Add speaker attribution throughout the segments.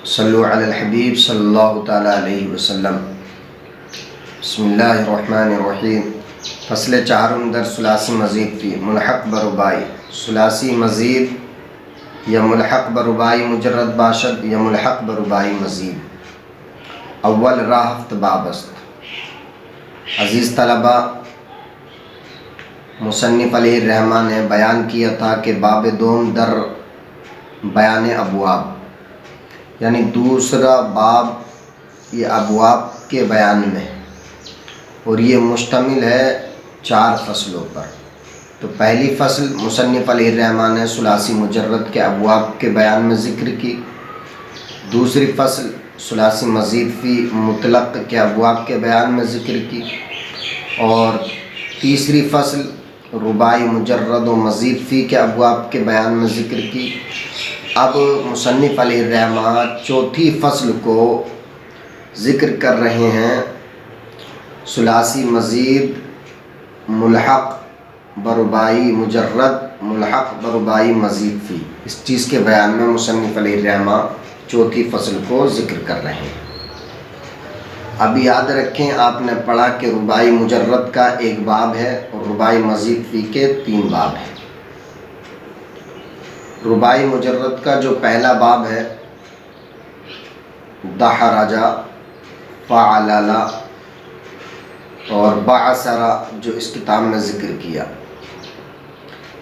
Speaker 1: صلو علی الحبیب صلی اللہ تعالیٰ علیہ وسلم۔ بسم اللہ الرحمن الرحیم۔ فصل چہارم در ثلاثی مزید فی ملحق بربائی۔ ثلاثی مزید یا ملحق بربائی مجرد باشد یا ملحق بربائی مزید۔ اول راہ ہفت باب است۔ عزیز طلبہ، مصنف علیہ الرحمٰ نے بیان کیا تھا کہ باب دوم در بیان ابواب، یعنی دوسرا باب یہ ابواب کے بیان میں، اور یہ مشتمل ہے 4 فصلوں پر۔ تو پہلی فصل مصنف علیہ الرحمٰ نے ثلاثی مجرد کے ابواب کے بیان میں ذکر کی۔ دوسری فصل ثلاثی مزید فی مطلق کے ابواب کے بیان میں ذکر کی، اور تیسری فصل رباعی مجرد و مزید فی کے ابواب کے بیان میں ذکر کی۔ اب مصنف علیہ الرحمٰ چوتھی فصل کو ذکر کر رہے ہیں، ثلاثی مزید ملحق بربائی مجرد ملحق بربائی مزید فی، اس چیز کے بیان میں مصنف علیہ الرحمٰ چوتھی فصل کو ذکر کر رہے ہیں۔ اب یاد رکھیں، آپ نے پڑھا کہ رباعی مجرد کا 1 باب ہے اور رباعی مزید فی کے 3 باب ہیں۔ رباعی مجرد کا جو پہلا باب ہے، دحرجا، فعللا اور بعثرا، جو اس کتاب میں ذکر کیا،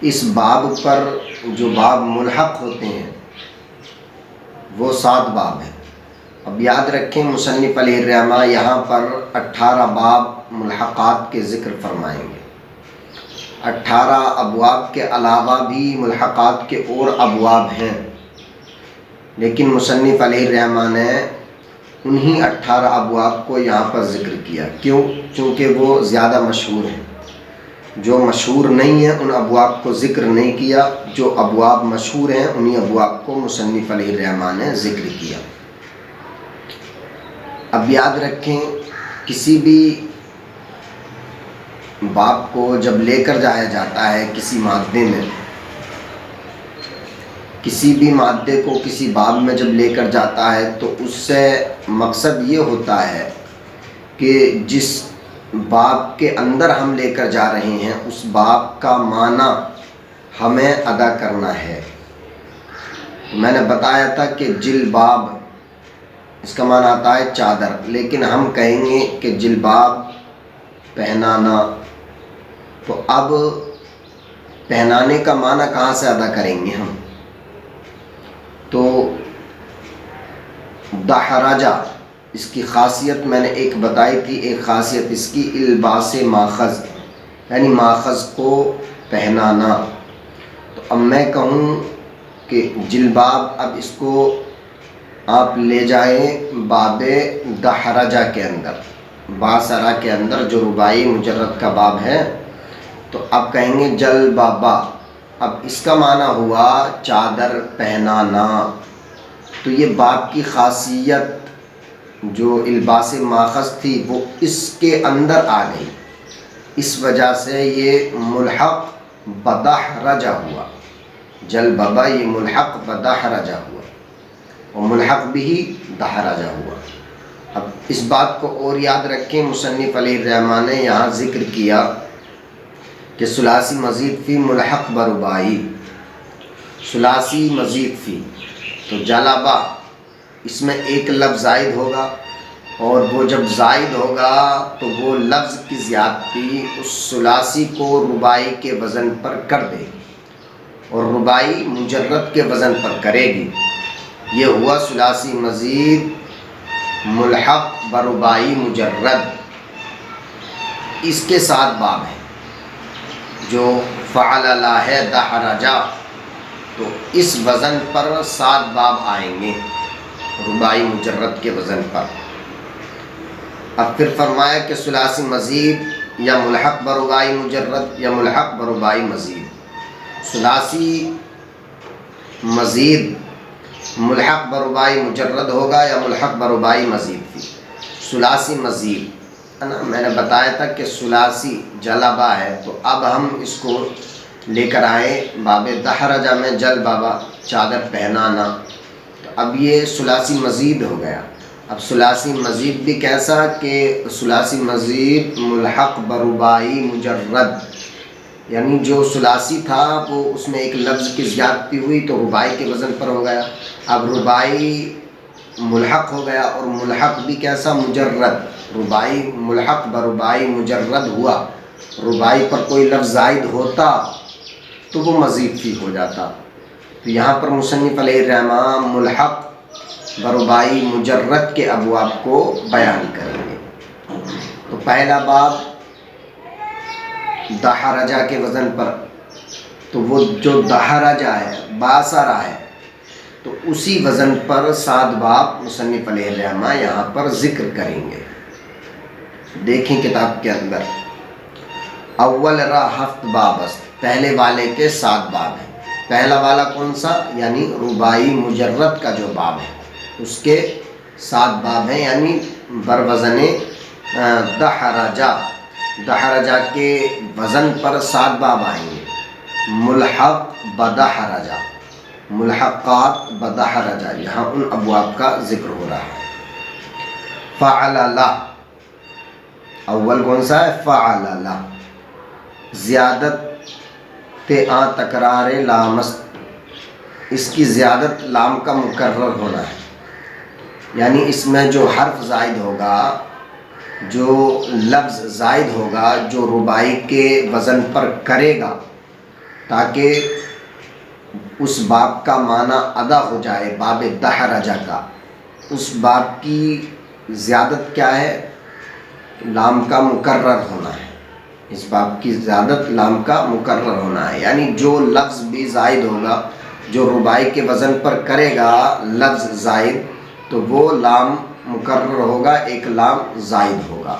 Speaker 1: اس باب پر جو باب ملحق ہوتے ہیں وہ 7 باب ہیں۔ اب یاد رکھیں، مصنف علیہ الرحمٰ یہاں پر 18 باب ملحقات کے ذکر فرمائیں گے۔ 18 ابواب کے علاوہ بھی ملحقات کے اور ابواب ہیں، لیکن مصنف علیہ الرحمٰ نے انہی 18 ابواب کو یہاں پر ذکر کیا۔ کیوں؟ چونکہ وہ زیادہ مشہور ہیں۔ جو مشہور نہیں ہیں ان ابواب کو ذکر نہیں کیا، جو ابواب مشہور ہیں انہی ابواب کو مصنف علیہ الرحمٰ نے ذکر کیا۔ اب یاد رکھیں، کسی بھی باب کو جب لے کر جایا جاتا ہے کسی مادے میں، کسی بھی مادے کو کسی باب میں جب لے کر جاتا ہے تو اس سے مقصد یہ ہوتا ہے کہ جس باب کے اندر ہم لے کر جا رہے ہیں اس باب کا معنی ہمیں ادا کرنا ہے۔ میں نے بتایا تھا کہ جلباب، اس کا معنی آتا ہے چادر، لیکن ہم کہیں گے کہ جلباب پہنانا، تو اب پہنانے کا معنی کہاں سے ادا کریں گے ہم؟ تو دحرجہ، اس کی خاصیت میں نے ایک بتائی تھی، ایک خاصیت اس کی الباس ماخذ، یعنی ماخذ کو پہنانا۔ تو اب میں کہوں کہ جلباب، اب اس کو آپ لے جائیں باب دحرجہ کے اندر، بعثرا کے اندر جو رباعی مجرد کا باب ہے، تو اب کہیں گے جلبابا، اب اس کا معنی ہوا چادر پہنانا۔ تو یہ باب کی خاصیت جو الباس ماخذ تھی وہ اس کے اندر آ گئی، اس وجہ سے یہ ملحق بدحرجہ ہوا۔ جلبابا یہ ملحق بدحرجہ ہوا، اور ملحق بھی دحرجہ ہوا۔ اب اس بات کو اور یاد رکھیں، مصنف علیہ الرحمٰ نے یہاں ذکر کیا کہ ثلاثی مزید فی ملحق بربائی، ثلاثی مزید فی، تو جلبا اس میں ایک لفظ زائد ہوگا، اور وہ جب زائد ہوگا تو وہ لفظ کی زیادتی اس ثلاثی کو رباعی کے وزن پر کر دے گی، اور رباعی مجرد کے وزن پر کرے گی۔ یہ ہوا ثلاثی مزید ملحق برباعی مجرد۔ اس کے 7 باب ہیں، جو فعللا ہے دحرجہ، تو اس وزن پر 7 باب آئیں گے رباعی مجرد کے وزن پر۔ اب پھر فرمایا کہ ثلاثی مزید یا ملحق برباعی مجرد یا ملحق برباعی مزید۔ ثلاثی مزید ملحق برباعی مجرد ہوگا یا ملحق برباعی مزید فی۔ ثلاثی مزید، میں نے بتایا تھا کہ ثلاثی جلبہ ہے، تو اب ہم اس کو لے کر آئے باب دحرجہ میں جلبابا، چادر پہنانا۔ تو اب یہ ثلاثی مزید ہو گیا. اب ثلاثی مزید بھی کیسا کہ ثلاثی مزید ملحق بربائی مجرد، یعنی جو ثلاثی تھا وہ اس میں ایک لفظ کی زیادتی ہوئی تو ربائی کے وزن پر ہو گیا. اب ربائی ملحق ہو گیا اور ملحق بھی کیسا مجرد، ربائی ملحق بربائی مجرد ہوا. ربائی پر کوئی لفظ زائد ہوتا تو وہ مزید فی ہو جاتا. تو یہاں پر مصنف علیہ الرحمہ ملحق بربائی مجرد کے ابواب کو بیان کریں گے. تو پہلا باب دحرجہ کے وزن پر، تو وہ جو دحرجہ ہے باثرہ ہے تو اسی وزن پر 7 باب مصنف علیہ الرحمہ یہاں پر ذکر کریں گے. دیکھیں کتاب کے اندر اول را 7 باب است، پہلے والے کے 7 باب ہیں. پہلا والا کون سا؟ یعنی ربائی مجرد کا جو باب ہے اس کے 7 باب ہیں، یعنی بروزن دحرجہ. دحرجہ کے وزن پر 7 باب آئیں گے. ملحق بدحرجہ، ملحقات بدحرجہ، یہاں ان ابواب کا ذکر ہو رہا ہے. فعللہ اول کون سا ہے؟ فعللہ. زیادت آ تکرار لامست، اس کی زیادت لام کا مکرر ہونا ہے، یعنی اس میں جو حرف زائد ہوگا، جو لفظ زائد ہوگا جو ربائی کے وزن پر کرے گا تاکہ اس باب کا معنی ادا ہو جائے، باب دحرجہ کا، اس باب کی زیادت کیا ہے؟ لام کا مکرر ہونا ہے. اس باب کی زیادت لام کا مکرر ہونا ہے، یعنی جو لفظ بھی زائد ہوگا جو ربائی کے وزن پر کرے گا لفظ زائد تو وہ لام مکرر ہوگا، ایک لام زائد ہوگا.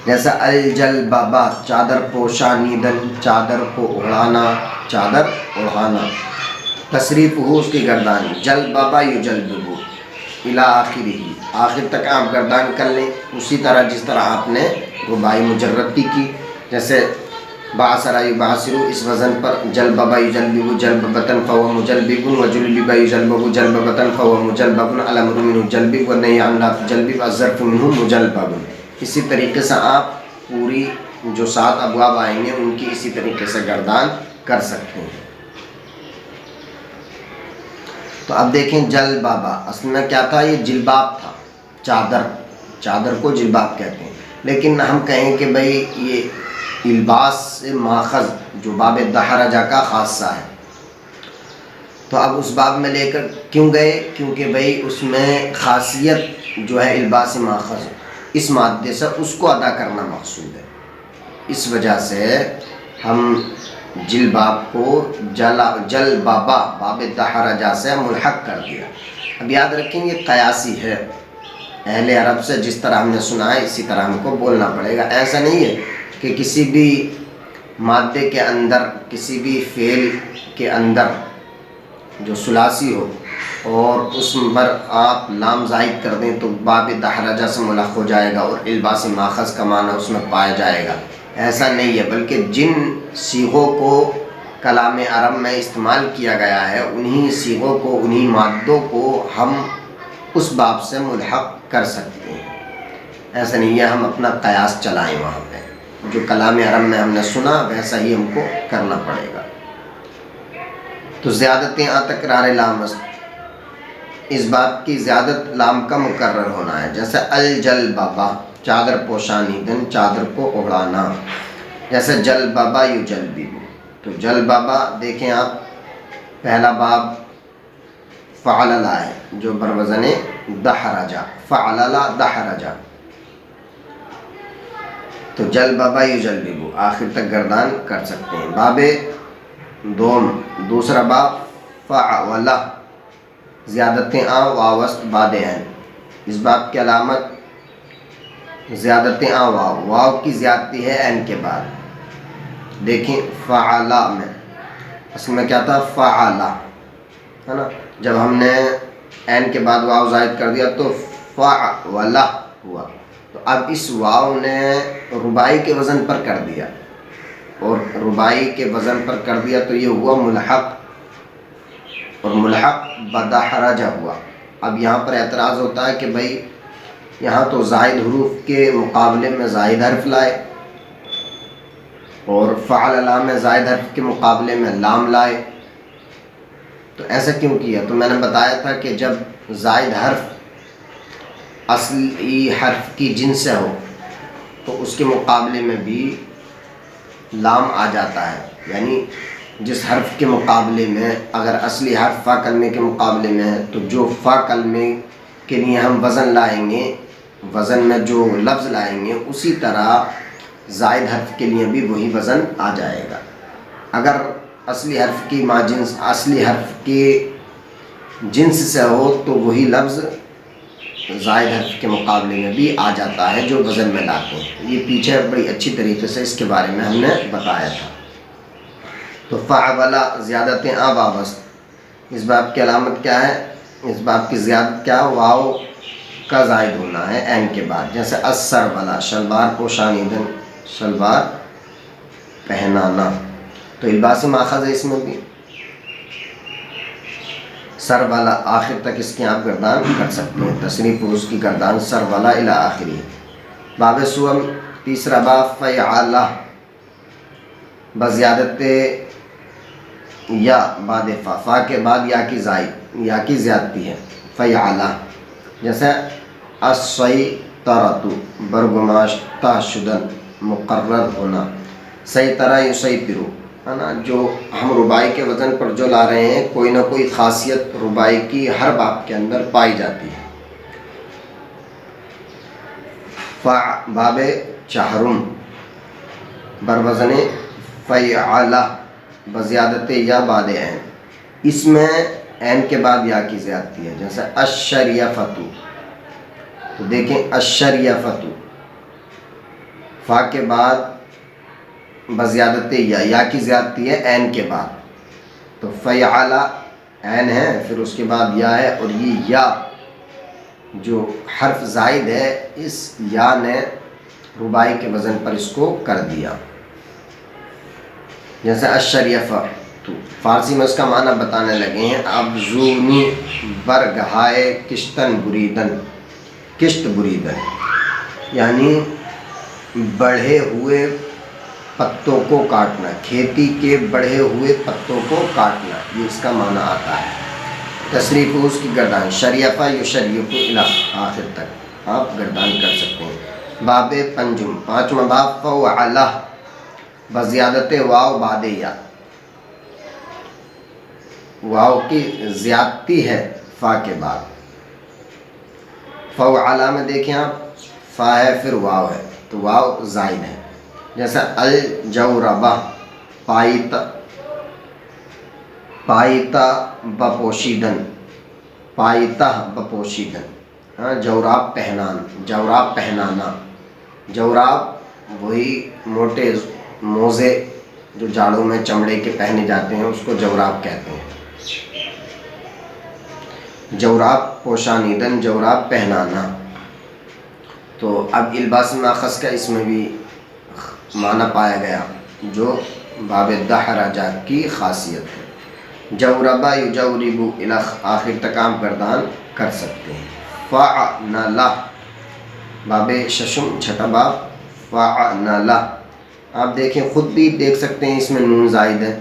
Speaker 1: جیسا الجلبابہ چادر پوشانیدن، چادر کو اڑانا، چادر اڑانا. تصریف ہو اس کی گردان، جلبابہ یجلببو الی آخری، آخر تک آپ گردان کر لیں اسی طرح جس طرح آپ نے ربائی مجرد کی. جیسے بعثر یبعثر، اس وزن پر جلببہ یجلبب جلببتن فهو مجلبب، وجلبب یجلبب جلببتن فهو مجلبب، الامر منه جلبب والنهی عن لا تجلبب الظرف منه مجلبب. اسی طریقے سے آپ پوری جو 7 ابواب آئیں گے ان کی اسی طریقے سے گردان کر سکتے ہیں. تو اب دیکھیں جلبابہ اصل میں کیا تھا؟ یہ جلباب تھا، چادر، چادر کو جلباب کہتے ہیں. لیکن ہم کہیں کہ بھئی یہ الباس سے ماخذ جو باب دحرجہ کا خاصہ ہے، تو اب اس باب میں لے کر کیوں گئے؟ کیونکہ بھئی اس میں خاصیت جو ہے الباس ماخذ اس مادے سے اس کو ادا کرنا مقصود ہے. اس وجہ سے ہم جلباب کو جلبابہ باب دحرجہ سے ملحق کر دیا. اب یاد رکھیں یہ قیاسی ہے، اہل عرب سے جس طرح ہم نے سنا ہے اسی طرح ہم کو بولنا پڑے گا. ایسا نہیں ہے کہ کسی بھی مادے کے اندر، کسی بھی فعل کے اندر جو ثلاثی ہو اور اس پر آپ لام زائد کر دیں تو باب دحرجہ سے ملحق ہو جائے گا اور الباس ماخذ کا معنی اس میں پایا جائے گا. ایسا نہیں ہے، بلکہ جن صیغوں کو کلام عرب میں استعمال کیا گیا ہے انہی صیغوں کو، انہی مادوں کو ہم اس باب سے ملحق کر سکتے ہیں. ایسا نہیں ہے ہم اپنا قیاس چلائیں، وہاں پہ جو کلام عرب میں ہم نے سنا ویسا ہی ہم کو کرنا پڑے گا. تو زیادتیں آ تکرار لام است، اس بات کی زیادت لام کا مکرر ہونا ہے. جیسے الجلبابہ چادر پوشانیدن، چادر کو اڑانا. جیسے جلبابہ یجلبب، تو جلبابہ دیکھیں آپ پہلا باب فعللہ ہے جو بروزن دحرجہ، فعللہ دحرجہ. تو جلبابہ یجلبب آخر تک گردان کر سکتے ہیں. باب دوسرا باب فعلہ زیادتیں آ واوست باد عین، اس باب کی علامت زیادتیں آ واو، واو کی زیادتی ہے عین کے بعد. دیکھیں فعلہ میں اصل میں کیا تھا؟ فعلہ ہے نا، جب ہم نے عین کے بعد واو زائد کر دیا تو فعلہ ہوا. تو اب اس واو نے ربائی کے وزن پر کر دیا، اور ربائی کے وزن پر کر دیا تو یہ ہوا ملحق اور ملحق بدحرج ہوا۔ اب یہاں پر اعتراض ہوتا ہے کہ بھائی یہاں تو زائد حروف کے مقابلے میں زائد حرف لائے اور فعل لا میں زائد حرف کے مقابلے میں لام لائے، تو ایسا کیوں کیا؟ تو میں نے بتایا تھا کہ جب زائد حرف اصلی حرف کی جنس سے ہو تو اس کے مقابلے میں بھی لام آ جاتا ہے، یعنی جس حرف کے مقابلے میں اگر اصلی حرف فا کلمے کے مقابلے میں ہے تو جو فا کلمے کے لیے ہم وزن لائیں گے، وزن میں جو لفظ لائیں گے، اسی طرح زائد حرف کے لیے بھی وہی وزن آ جائے گا۔ اگر اصلی حرف کی ماجنس اصلی حرف کے جنس سے ہو تو وہی لفظ زائد حرف کے مقابلے میں بھی آ جاتا ہے جو وزن میں لاتے ہیں۔ یہ پیچھے بڑی اچھی طریقے سے اس کے بارے میں ہم نے بتایا تھا۔ تو فعولا زیادتیں وابست، اس باب کی علامت کیا ہے؟ اس باب کی زیادت کیا؟ واو کا زائد ہونا ہے عین کے بعد، جیسے السربلا شلوار پوشانیدن، شلوار پہنانا، تو الباس ماخذ ہے اس میں بھی۔ سر والا آخر تک اس کی آپ گردان کر سکتے ہیں، تصریف اس کی گردان سر والا الی آخری۔ باب سوم تیسرا باب فیعلہ بزیادت یا بعد فا کے بعد یا کی زائد یا کی زیادتی ہے، فیعلہ، جیسے السیطرۃ برگماشتہ شدن، مقرر ہونا، سیطرہ یسیطر، ہے نا، جو ہم ربائی کے وزن پر جو لا رہے ہیں کوئی نہ کوئی خاصیت ربائی کی ہر باب کے اندر پائی جاتی ہے۔ باب چہرم بروزن فیعلہ بزیادت یا بعد عین، اس میں عین کے بعد یا کی زیادتی ہے، جیسے الشریفۃ، تو دیکھیں الشریفۃ فا کے بعد بزیادت یا کی زیادتی ہے عین کے بعد، تو فیعلہ عین ہے پھر اس کے بعد یا ہے، اور یہ یا جو حرف زائد ہے اس یا نے ربائی کے وزن پر اس کو کر دیا، جیسے الشریفہ، تو فارسی میں اس کا معنی بتانے لگے ہیں۔ اب زونی برگہائے کشتن بریدن، کشت بریدن یعنی بڑھے ہوئے پتوں کو کاٹنا، کھیتی کے بڑھے ہوئے پتوں کو کاٹنا، یہ اس کا معنی آتا ہے۔ تصریف اس کی گردان شریفہ یشریف الی آخر تک آپ گردان کر سکتے ہیں۔ باب پنجم پانچواں باب فوعلہ بزیادت واو بعد یا، واو کی زیادتی ہے فا کے بعد۔ فوعلہ میں دیکھیں آپ فا ہے پھر واو ہے تو واو زائد ہے، جیسا الجوربہ پائیتا بپوشیدن، پائیتا بپوشیدن، ہاں، جوراب پہنانا، جوراب وہی موٹے موزے جو جاڑوں میں چمڑے کے پہنے جاتے ہیں اس کو جوراب کہتے ہیں۔ جوراب پوشانیدن، جوراب پہنانا، تو اب الباس ماخذ کا اس میں بھی معنی پایا گیا جو باب دحرجہ کی خاصیت ہے۔ جوربا یجوربو الخ آخر تک آپ گردان کر سکتے ہیں۔ فعنلہ باب ششم چھٹا باب فعنلہ، آپ دیکھیں خود بھی دیکھ سکتے ہیں اس میں نون زائد ہے،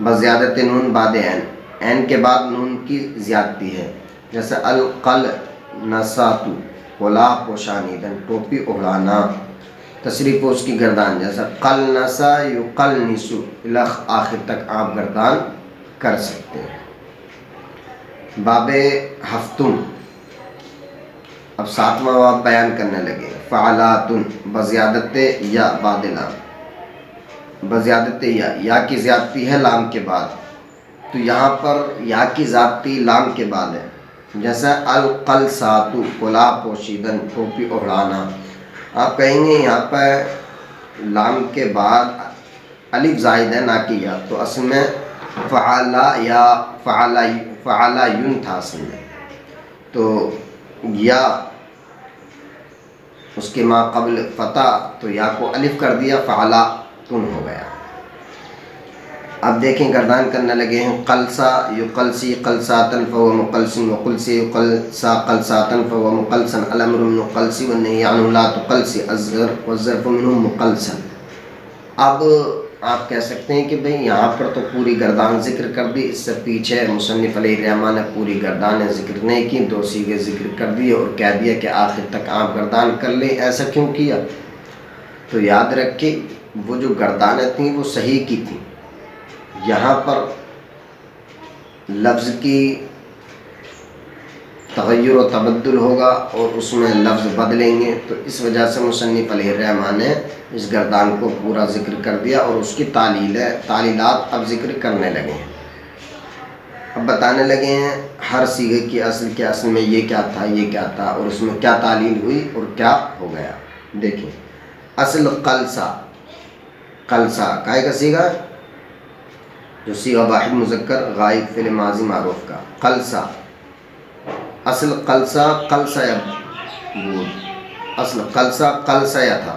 Speaker 1: بزیادت نون بعد عین، عین کے بعد نون کی زیادتی ہے، جیسے القلنسۃ کلاه پوشانیدن، ٹوپی اڑانا، تصریف اس کی گردان، جیسا قلنسا یقلنس الخ آخر تک آپ گردان کر سکتے ہیں۔ باب ہفتم اب ساتواں باب بیان کرنے لگے، فعلاتن بزیادت یا بعد لام، بزیادت یا کی زیادتی ہے لام کے بعد، تو یہاں پر یا کی زیادتی لام کے بعد ہے، جیسا القلسات کلاه پوشیدن، ٹوپی اڑانا، آپ کہیں گے یہاں پر لام کے بعد الف زائد ہے نہ کہ یا، تو اصل میں فعلا یا فعلا یون تھا اصل میں، تو یا اس کے ما قبل فتح تو یا کو الف کر دیا، فعلا تن ہو گیا۔ اب دیکھیں گردان کرنے لگے ہیں قلصا یقلسی قلصاتن فهو مقلسن وقلسی یقلصا قلصاتن فهو مقلسن الامر من قلسی والنهی عنه لا تقلسی والظرف منه مقلسن۔ اب آپ کہہ سکتے ہیں کہ بھئی یہاں پر تو پوری گردان ذکر کر دی، اس سے پیچھے مصنف علیہ الرحمٰن نے پوری گردان ذکر نہیں کی، دو صیغے ذکر کر دیے اور کہہ دیا کہ آخر تک آپ گردان کر لیں۔ ایسا کیوں کیا؟ تو یاد رکھیں وہ جو گردانیں تھیں وہ صحیح کی تھیں، یہاں پر لفظ کی تغیر و تبدل ہوگا اور اس میں لفظ بدلیں گے، تو اس وجہ سے مصنف علیہ الرحمٰن نے اس گردان کو پورا ذکر کر دیا اور اس کی تعلیلات اب ذکر کرنے لگے ہیں۔ اب بتانے لگے ہیں ہر صیغے کی اصل کے اصل میں یہ کیا تھا، یہ کیا تھا، اور اس میں کیا تعلیل ہوئی اور کیا ہو گیا۔ دیکھیں اصل قلصا، قلصا کائے کا صیغہ ہے جو صیغہ واحد مذکر غائب فعل ماضی معروف کا قلصا، اصل قلصا قلصا بود، اصل قلصا قلصا یا تھا،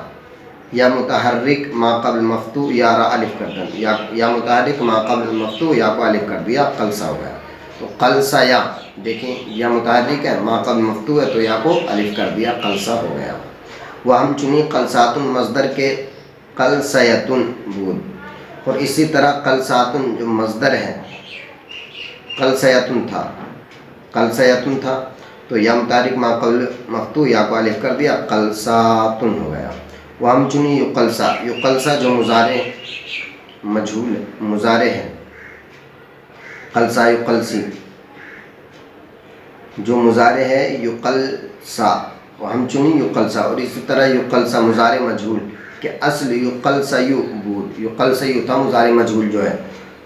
Speaker 1: یا متحرک ما قبل مفتوح یا را الف کر دیا، یا متحرک ما قبل مفتوح یا کو الف کر دیا قلصا ہو گیا۔ تو قلصا یا دیکھیں یا متحرک ہے، ما قبل مفتوح ہے تو یا کو الف کر دیا قلصا ہو گیا۔ وہ ہم چنی قلصاتن مصدر کے قلصیتن بود، اور اسی طرح قلصاتن جو مصدر ہے قلصیتن تھا، قلصیتن تھا تو یا متحرک ما قبل مفتوح یا کو الف کر دیا قلصاتن ہو گیا۔ وہ ہم چنی یقلصا، یقلصا جو مضارع مجہول مضارع ہے، قلصا یقلسی جو مضارع ہے یقلصا، وہ ہم چنی یقلصا، اور اسی طرح یقلصا مضارع مجہول کہ اصل یقلصیو بود، یقلصیو تھا مضارع مجہول جو ہے،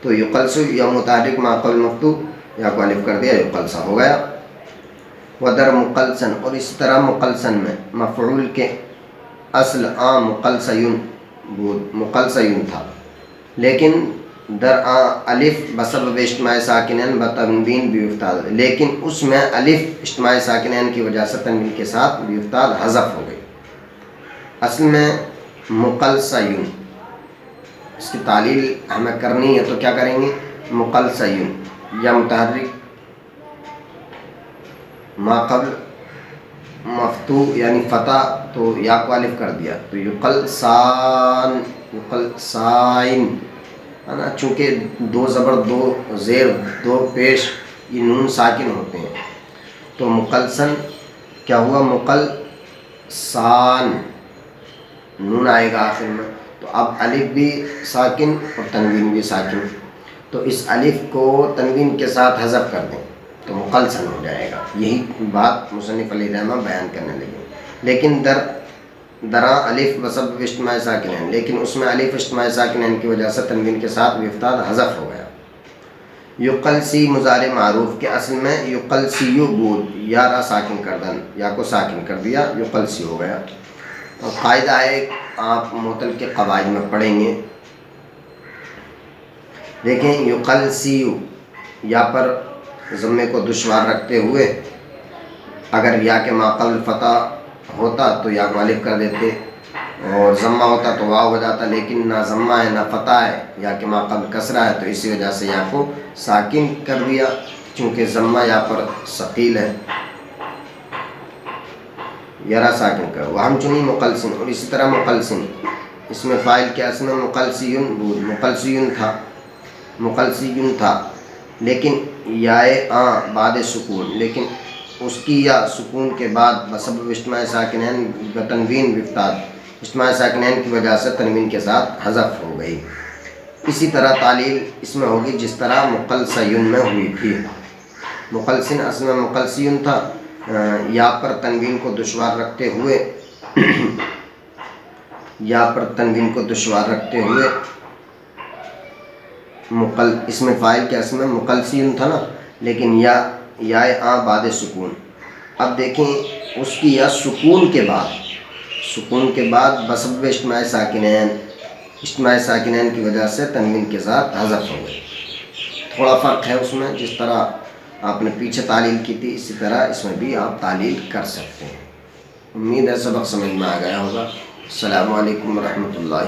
Speaker 1: تو یقلصو یا متحرک ما قبل مفتوح یا کو الف کر دیا یقلصا ہو گیا۔ ودر مقلسن، اور اسی طرح مقلسن میں مفعول کے اصل مقلسیون بود، مقلسیون تھا، لیکن در الف بسبب اجتماع ساکنین بتنوین بیفتاد، لیکن اس میں الف اجتماع ساکنین کی وجہ سے تنوین کے ساتھ بیفتاد حذف ہو گئی، اصل میں مقلسیون۔ اس کی تعلیل ہمیں کرنی ہے تو کیا کریں گے؟ مقلسیون یا متحرک ما قبل مفتوح یعنی فتح تو یا کو الف کر دیا تو یقلسان، یقلسائن ہے نا، چونکہ دو زبر دو زیر دو پیش یہ نون ساکن ہوتے ہیں، تو مقلسن کیا ہوا؟ مقلسان نون آئے گا آخر میں، تو اب الف بھی ساکن اور تنوین بھی ساکن، تو اس الف کو تنوین کے ساتھ حذف کر دیں تو مقلسن ہو جائے گا۔ یہی بات مصنف علیہ الرحمٰ بیان کرنے لگے، لیکن درا الف بسبب اجتماع ساکنین، لیکن اس میں الف اجتماع ساکنین کی وجہ سے تنوین کے ساتھ بیفتاد حذف ہو گیا۔ یقلسی مضارع معروف کے اصل میں یقلسیو بود، یا را ساکن کر دن یا کو ساکن کر دیا یقلسی ہو گیا۔ اور قاعدہ ہے آپ معطل کے قواعد میں پڑھیں گے، دیکھیں یقلسیو یا پر ضمے کو دشوار رکھتے ہوئے اگر یا کے ما قبل فتح ہوتا تو یا کو الف کر دیتے، اور ضمہ ہوتا تو واو ہو جاتا، لیکن نہ ضمہ ہے نہ فتح ہے، یا کے ما قبل کسرہ ہے، تو اسی وجہ سے یا کو ساکن کر دیا، چونکہ ضمہ یا پر ثقیل ہے، یرا ساکن کر۔ وہ ہم چنی مقلسن، اور اسی طرح مقلسن اس میں فاعل کے اصل میں مقلسیون بود، مقلسیون تھا، مقلسیون تھا، لیکن یائے بعد سکون، لیکن اس کی یا سکون کے بعد بسبب اجتماع ساکنین بتنوین بیفتاد، اجتماع ساکنین کی وجہ سے تنوین کے ساتھ حذف ہو گئی۔ اسی طرح تعلیل اس میں ہوگی جس طرح مقلسیون میں ہوئی تھی۔ مقلسن اصل میں مقلسیون تھا، یا پر تنوین کو دشوار رکھتے ہوئے یا پر تنوین کو دشوار رکھتے ہوئے اس میں فاعل کے اصل میں مقلسیون تھا نا، لیکن یا بعد سکون۔ اب دیکھیں اس کی یا سکون کے بعد بسبب اجتماع ساکنین، اجتماع ساکنین کی وجہ سے تنوین کے ساتھ حذف ہو گئی۔ تھوڑا فرق ہے اس میں، جس طرح آپ نے پیچھے تعلیل کی تھی اسی طرح اس میں بھی آپ تعلیل کر سکتے ہیں۔ امید ہے سبق سمجھ میں آ گیا ہوگا۔ السلام علیکم ورحمۃ اللہ۔